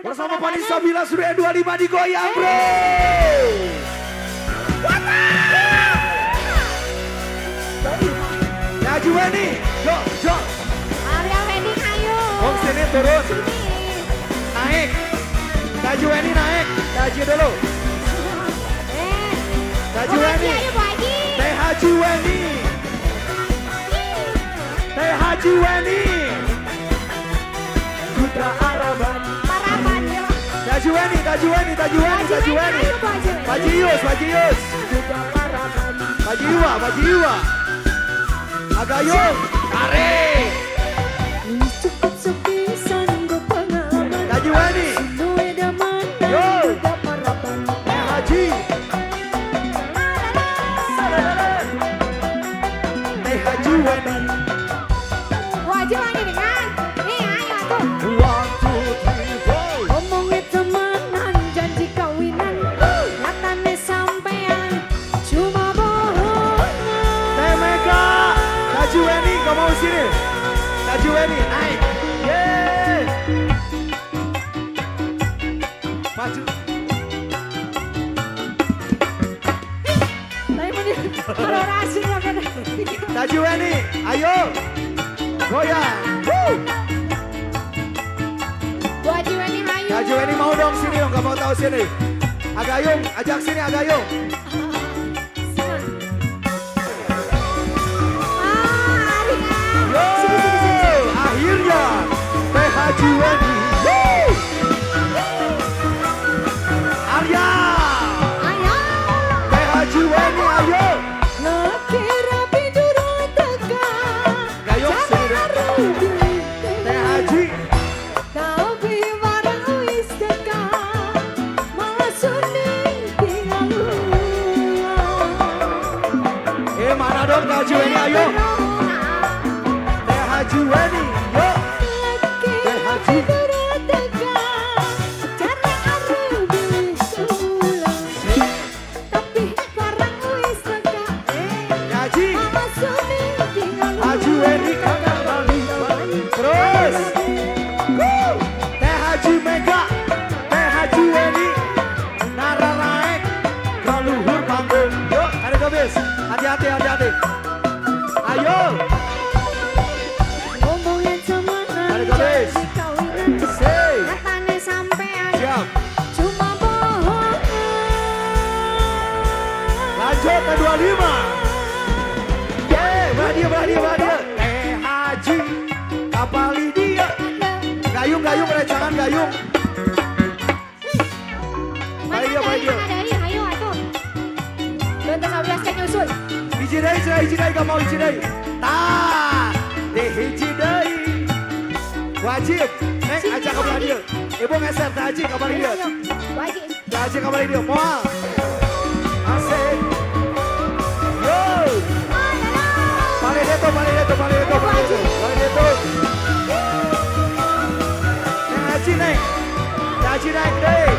Bersama Vanessa Bila Surya 25 digoyang bro. Ya Juweni, yo. Arya Wedding ayo. Om sini turun. Naik. Kak Juweni naik. Kaji dulu. Kak Juweni. Ayo Bu Haji. Teh Juweni. Teh Juweni. Putra Araban. Parapan yo. Kak Juweni. Ayo Bu Haji. Pajius. Pajiwa. Agayong. Tarik. Cukup sepisan go pengalaman. Kak Juweni. Dua daman Yo. juga parapan. Teh Haji. Teh Juweni. Bu Haji mau dengan. Nih ayo tuh. 1, 2, 3, 4. Omongin temanan janji kawinan. Nyatane sampean cuma bohongan. Teh Mega. Kak Juweni, kau mau sini? Kak Juweni, naik. Yeay. Maju. Tapi mending kalau rasanya kan. Kak Juweni, ayo. Goyang. Woo. Bu Haji Wedding ayo. Kak Juweni mau dong sini dong, gak mau tahu sini. Agayung, ajak sini Agayung. Arya. Yo, akhirnya Teh Juweni. Woo. Arya. Ayo. Teh Juweni, ayo. Laki rapi duru tekan. Gayung sini dong. Teh Haji. Tapi barang wis tekan. Malah suning tinggal ulang. Mana dong Kak Juweni, ayo. Teh Juweni, yo. Laki Teh Haji. duru tekan. Cara arep ulang. Tapi barang wis tekan. Haji. Malah suning tinggal ulang. Juweni kakak balik. Terus. Woo. Teh Haji Mega. Teh Juweni. Nara naik. Kaluhur panggung. Yuk, ada gabis. Hati-hati. Ayo. Ngomongin temanan Ada gabis. janji kawinan. Say. Nyatane sampean Siap. cuma bohongan. Lanjut ke 25. Yeay, bahagia. Teh Haji. Kapali dia. Gayung, rancangan gayung. Mana Baik dia. dari ayo atuh. Bentar 15 kan nyusul. Hiji deui gak mau hiji deui. Tah, deh hiji deui. Wajib. Neng ajak ka belah dieu. Ibu ngeser Teh Haji ka balik dieu. Ayo. Bu Haji. Teh Haji ka balik dieu. Moal. Asik. Yo. Balik dia tuh. Teh Haji naik. Teh Haji naik deh.